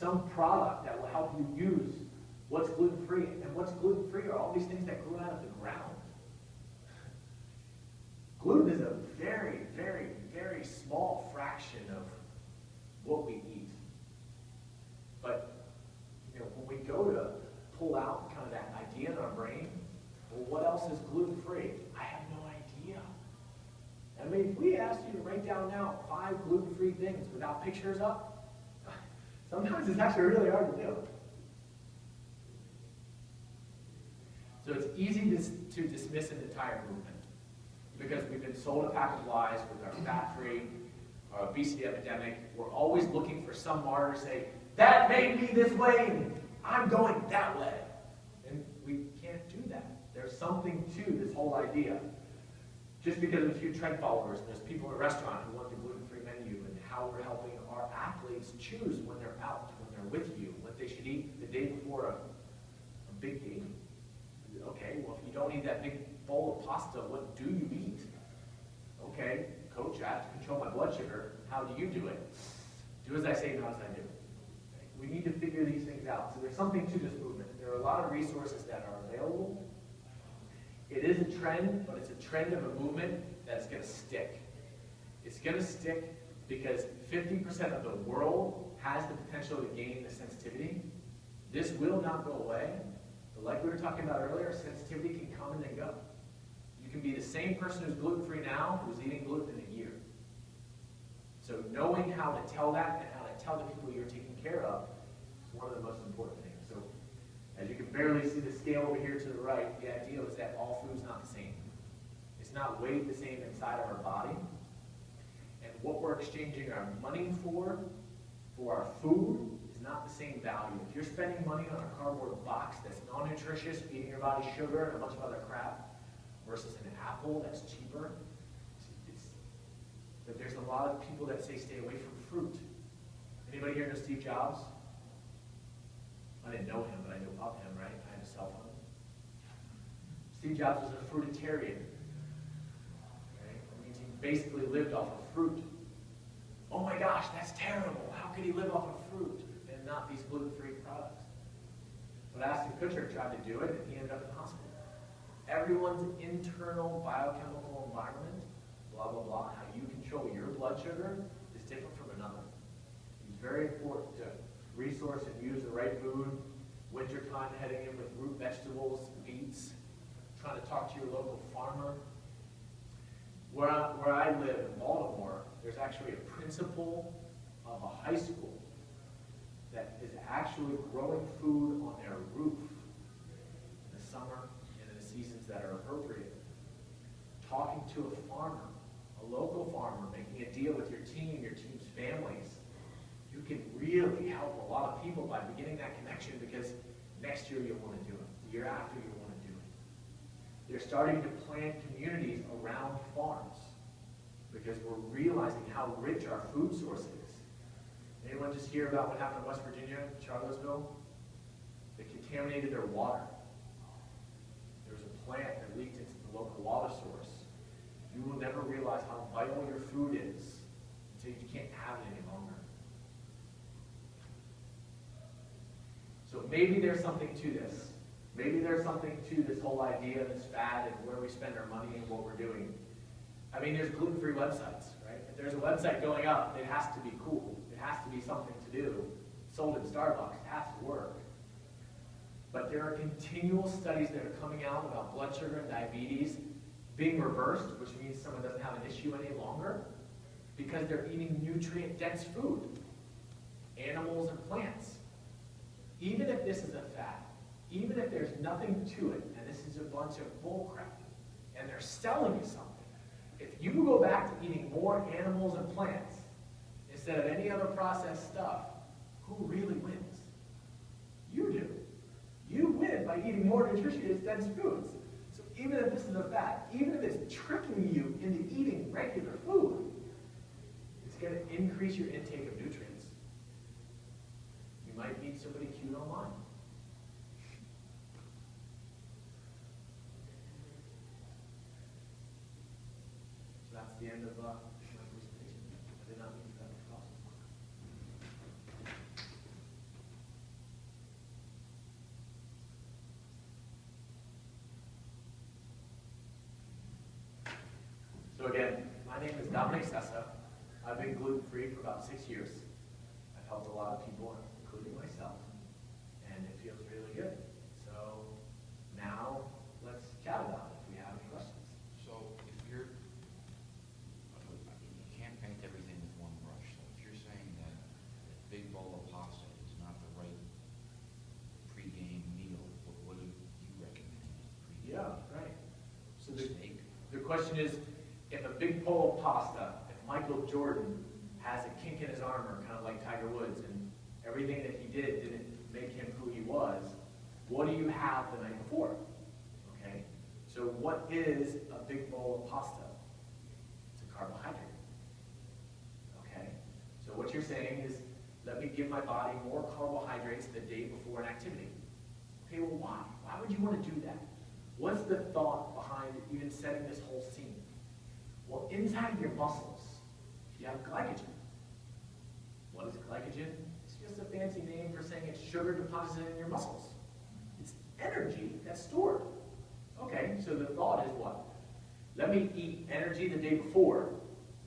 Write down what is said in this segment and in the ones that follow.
some product that will help you use what's gluten-free. And what's gluten-free are all these things that grew out of the ground. Gluten is a very, very, very small fraction of what we eat. But when we go to pull out kind of that idea in our brain, well, what else is gluten-free? I have no idea. I mean, if we asked you to write down now 5 gluten-free things without pictures up, sometimes it's actually really hard to do. So it's easy to dismiss an entire movement because we've been sold a pack of lies with our fat-free, our obesity epidemic. We're always looking for some martyr to say, that made me this way, and I'm going that way. And we can't do that. There's something to this whole idea. Just because of a few trend followers, and there's people in a restaurant who want the gluten-free menu, and how we're helping our athletes choose when they're out, when they're with you, what they should eat the day before a big game. Okay, well, if you don't eat that big bowl of pasta, what do you eat? Okay, coach, I have to control my blood sugar. How do you do it? Do as I say, not as I do. We need to figure these things out. So there's something to this movement. There are a lot of resources that are available. It is a trend, but it's a trend of a movement that's going to stick. It's going to stick because 50% of the world has the potential to gain the sensitivity. This will not go away. But like we were talking about earlier, sensitivity can come and then go. You can be the same person who's gluten-free now who's eating gluten in a year. So knowing how to tell that and how to tell the people you're taking care of is one of the most important things. So as you can barely see the scale over here to the right, the idea is that all food is not the same. It's not weighed the same inside of our body. And what we're exchanging our money for our food, is not the same value. If you're spending money on a cardboard box that's non-nutritious, feeding your body sugar and a bunch of other crap, versus an apple that's cheaper, but there's a lot of people that say stay away from fruit. Anybody here know Steve Jobs? I didn't know him, but I know of him, right? I had a cell phone. Steve Jobs was a fruitarian. Okay? That means he basically lived off of fruit. Oh my gosh, that's terrible. How could he live off of fruit and not these gluten-free products? But Ashton Kutcher tried to do it, and he ended up in the hospital. Everyone's internal biochemical environment, blah, blah, blah, how you control your blood sugar is different from another. It's very important to resource and use the right food. Wintertime, heading in with root vegetables, beets, trying to talk to your local farmer. Where I live in Baltimore, there's actually a principal of a high school that is actually growing food on their roof in the summer and in the seasons that are appropriate. Talking to a farmer, a local farmer, making a deal with your team, your team's families. You can really help a lot of people by beginning that connection, because next year you'll want to do it. The year after you'll want to do it. They're starting to plant communities around farms because we're realizing how rich our food source is. Anyone just hear about what happened in West Virginia, Charlottesville? They contaminated their water. There was a plant that leaked into the local water source. You will never realize how vital your food is until you can't have it any longer. So maybe there's something to this. Maybe there's something to this whole idea, this fad, and where we spend our money and what we're doing. I mean, there's gluten-free websites, right? If there's a website going up, it has to be cool. It has to be something to do. Sold in Starbucks, it has to work. But there are continual studies that are coming out about blood sugar and diabetes being reversed, which means someone doesn't have an issue any longer, because they're eating nutrient-dense food, animals and plants. Even if this is a fad, even if there's nothing to it, and this is a bunch of bullcrap, and they're selling you something, if you go back to eating more animals and plants instead of any other processed stuff, who really wins? You do. You win by eating more nutritious-dense foods. So even if this is a fad, even if it's tricking you into eating regular food, it's going to increase your intake of nutrients. You might meet somebody cute online. So that's the end of my presentation. I did not mean to cut it off. So again, my name is Dominic Sessa. I've been gluten-free for about 6 years. I've helped a lot of people, including myself, and it feels really good. So now let's chat about it if we have any questions. So if you can't paint everything with one brush. So if you're saying that a big bowl of pasta is not the right pre-game meal, what do you recommend as pre-game? Yeah, right. So Steak? the question is, if a big bowl of pasta, if Michael Jordan has a kink in his armor, kind of like Tiger Woods, and everything that he did didn't make him who he was, what do you have the night before? Okay, so what is a big bowl of pasta? It's a carbohydrate. Okay, so what you're saying is, let me give my body more carbohydrates the day before an activity. Okay, well why? Why would you want to do that? What's the thought behind even setting this whole scene? Well, inside your muscles, you have glycogen. What is glycogen? It's just a fancy name for saying it's sugar deposited in your muscles. It's energy that's stored. Okay, so the thought is what? Let me eat energy the day before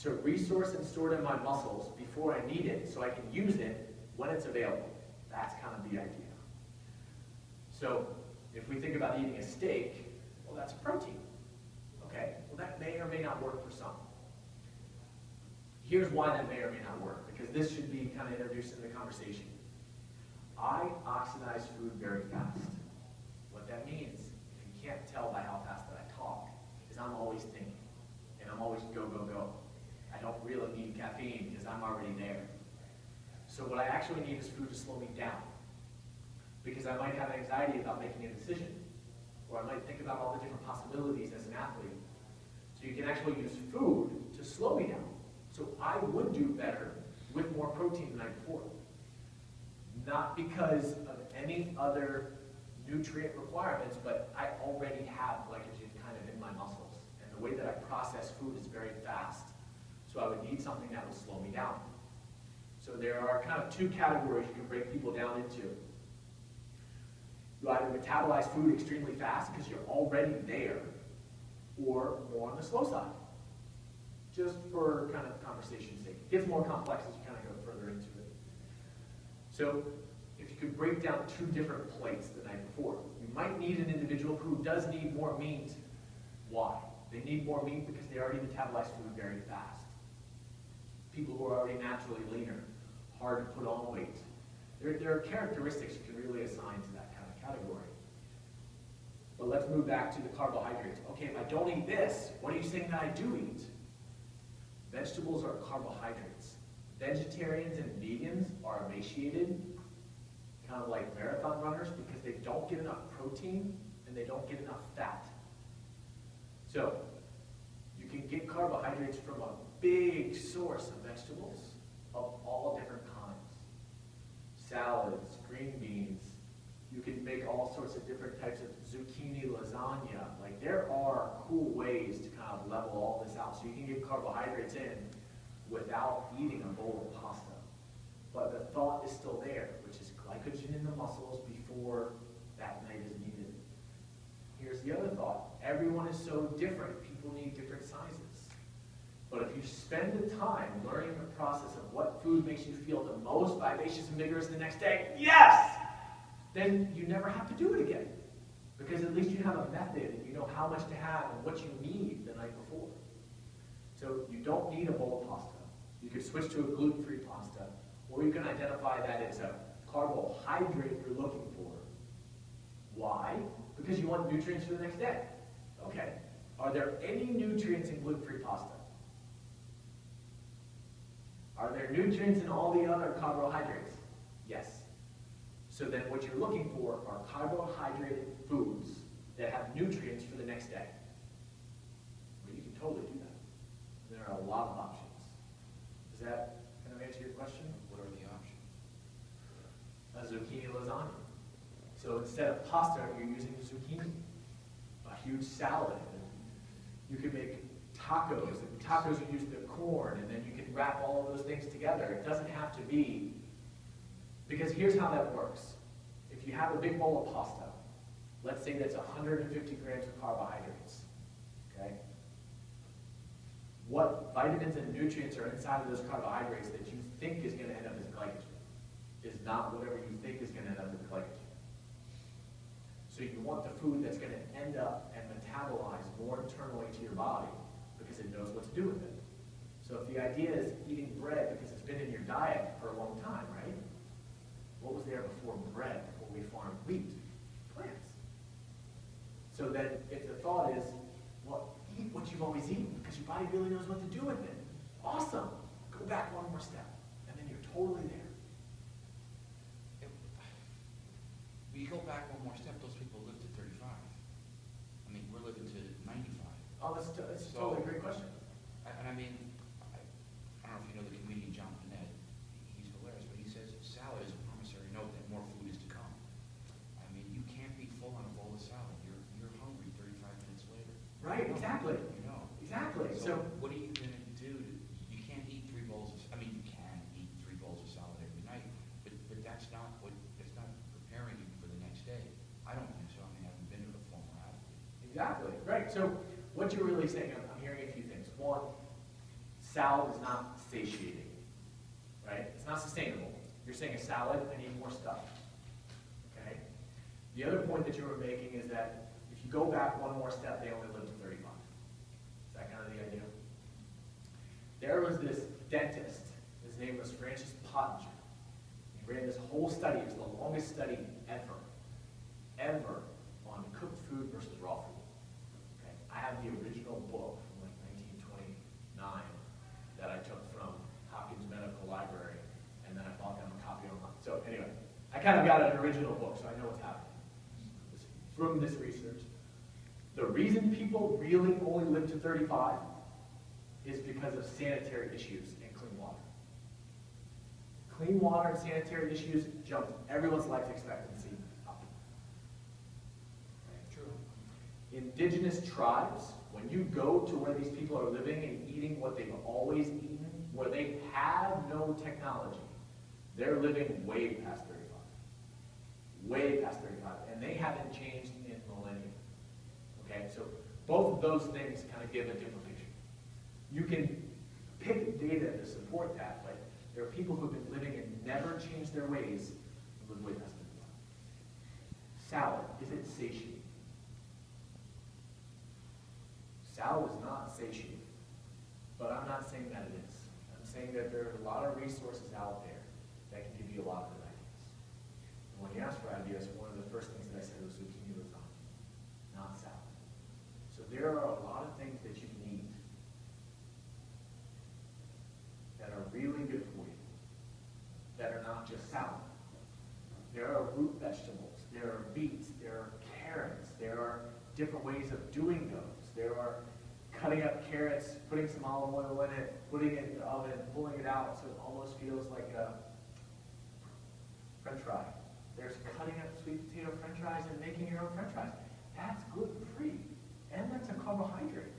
to resource and store it in my muscles before I need it so I can use it when it's available. That's kind of the idea. So if we think about eating a steak, well, that's protein. Okay, well that may or may not work for some. Here's why that may or may not work, because this should be kind of introduced in the conversation. I oxidize food very fast. What that means, if you can't tell by how fast that I talk, is I'm always thinking, and I'm always go, go, go. I don't really need caffeine because I'm already there. So what I actually need is food to slow me down, because I might have anxiety about making a decision, or I might think about all the different possibilities as an athlete. So you can actually use food to slow me down. So I would do better with more protein the night before. Not because of any other nutrient requirements, but I already have glycogen kind of in my muscles. And the way that I process food is very fast. So I would need something that would slow me down. So there are kind of two categories you can break people down into. You either metabolize food extremely fast because you're already there, or more on the slow side. Just for kind of conversation's sake. It gets more complex as you kind of go further into it. So if you could break down two different plates the night before, you might need an individual who does need more meat. Why? They need more meat because they already metabolize food very fast. People who are already naturally leaner, hard to put on weight. There are characteristics you can really assign to that kind of category. But let's move back to the carbohydrates. Okay, if I don't eat this, what are you saying that I do eat? Vegetables are carbohydrates. Vegetarians and vegans are emaciated, kind of like marathon runners, because they don't get enough protein and they don't get enough fat. So, you can get carbohydrates from a big source of vegetables of all different kinds. Salads, green beans. You can make all sorts of different types of zucchini lasagna. Like, there are cool ways to kind of level all this out. So you can get carbohydrates in without eating a bowl of pasta. But the thought is still there, which is glycogen in the muscles before that night is needed. Here's the other thought. Everyone is so different. People need different sizes. But if you spend the time learning the process of what food makes you feel the most vivacious and vigorous the next day, yes! Then you never have to do it again. Because at least you have a method and you know how much to have and what you need the night before. So you don't need a bowl of pasta. You could switch to a gluten-free pasta, or you can identify that it's a carbohydrate you're looking for. Why? Because you want nutrients for the next day. Okay. Are there any nutrients in gluten-free pasta? Are there nutrients in all the other carbohydrates? Yes. So then what you're looking for are carbohydrated foods that have nutrients for the next day. Well, you can totally do that. There are a lot of options. Does that kind of answer your question? What are the options? A zucchini lasagna. So instead of pasta, you're using zucchini. A huge salad. You could make tacos. And tacos, you use the corn, and then you can wrap all of those things together. It doesn't have to be, because here's how that works. If you have a big bowl of pasta, let's say that's 150 grams of carbohydrates, okay? what vitamins and nutrients are inside of those carbohydrates that you think is going to end up as glycogen is not whatever you think is going to end up as glycogen. So you want the food that's going to end up and metabolize more internally to your body because it knows what to do with it. So if the idea is eating bread because it's been in your diet for a long time, right? What was there before bread, before we farmed wheat? Plants. So then if the thought is, well, eat what you've always eaten because your body really knows what to do with it. Awesome. Go back one more step. And then you're totally there. When you go back one more step, those people live to 35. I mean, we're living to 95. Oh, that's totally a great question. And I mean, I don't know if you know the comedian John Panette. He's hilarious, but he says salad is a promissory note that more food is to come. I mean, you can't be full on a bowl of salad. You're hungry 35 minutes later. Right, exactly. You know. Exactly. So what are you going to do? You can't eat 3 bowls of, I mean, you can eat 3 bowls of salad every night, but that's not preparing you for the next day. I don't think so. I mean, I haven't been to a former athlete. Exactly. Right. So what you're really saying, I'm hearing a few things. One, salad is not satiating, right? It's not sustainable. You're saying a salad, I need more stuff. Okay? The other point that you were making is that if you go back one more step, they only live to 35. Is that kind of the idea? There was this dentist. His name was Francis Pottinger. He ran this whole study. It was the longest study ever on cooked food versus raw food. Okay? I have the original book from like 1929 that I took from Hopkins Medical Library, and then I bought them a copy online. So anyway, I kind of got an original book, so I know what's happening from this research. The reason people really only live to 35 is because of sanitary issues and clean water. Clean water and sanitary issues jumped everyone's life expectancy up. Okay. True. Indigenous tribes, when you go to where these people are living and eating what they've always eaten, where they have no technology, they're living way past 35. Way past 35. And they haven't changed in millennia. Okay, so both of those things kind of give a different picture. You can pick data to support that, but there are people who have been living and never changed their ways and live way past 35. Salad, is it satiating? Salad is not satiating, but I'm not saying that it is. I'm saying that there are a lot of resources out there that can give you a lot of good ideas. And when you ask for ideas, one of the first things that I said was zucchini lasagna, not salad. So there are a lot of things that you can eat that are really good for you, that are not just salad. There are root vegetables, there are beets, there are carrots, there are different ways of doing those. There are cutting up carrots, putting some olive oil in it, putting it in the oven, pulling it out so it almost feels like a French fry. There's cutting up sweet potato French fries and making your own French fries. That's gluten-free, and that's a carbohydrate.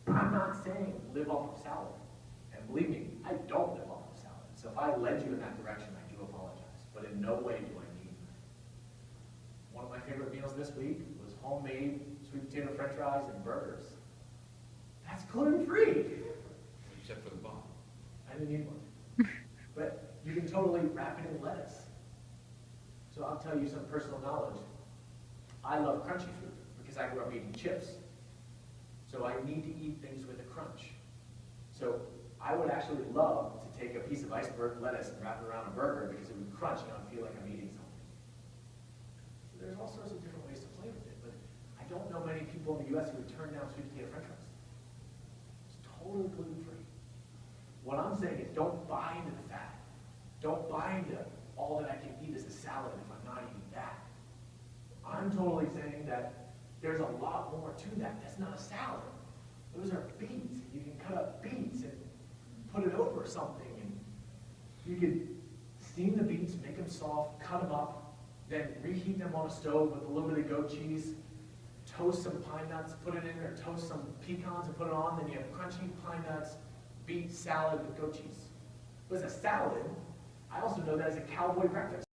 I'm not saying live off of salad. And believe me, I don't live off of salad. So if I led you in that direction, I do apologize. But in no way do I mean that. One of my favorite meals this week was homemade sweet potato French fries and burgers. That's gluten-free. Except for the bun. I didn't eat one. But you can totally wrap it in lettuce. So I'll tell you some personal knowledge. I love crunchy food because I grew up eating chips. So I need to eat things with a crunch. So I would actually love to take a piece of iceberg lettuce and wrap it around a burger because it would crunch and I would feel like I'm eating something. So there's all sorts of different ways to play with it, but I don't know many people in the U.S. who would turn down sweet potato French fries. It's totally gluten-free. What I'm saying is don't buy into the fat. Don't buy into all that I can eat is a salad if I'm not eating that. I'm totally saying that there's a lot more to that. That's not a salad. Those are beets. You can cut up beets and put it over something. And you can steam the beets, make them soft, cut them up, then reheat them on a stove with a little bit of goat cheese, toast some pine nuts, put it in there, toast some pecans and put it on, then you have crunchy pine nuts, beet salad with goat cheese. It was a salad. I also know that as a cowboy breakfast.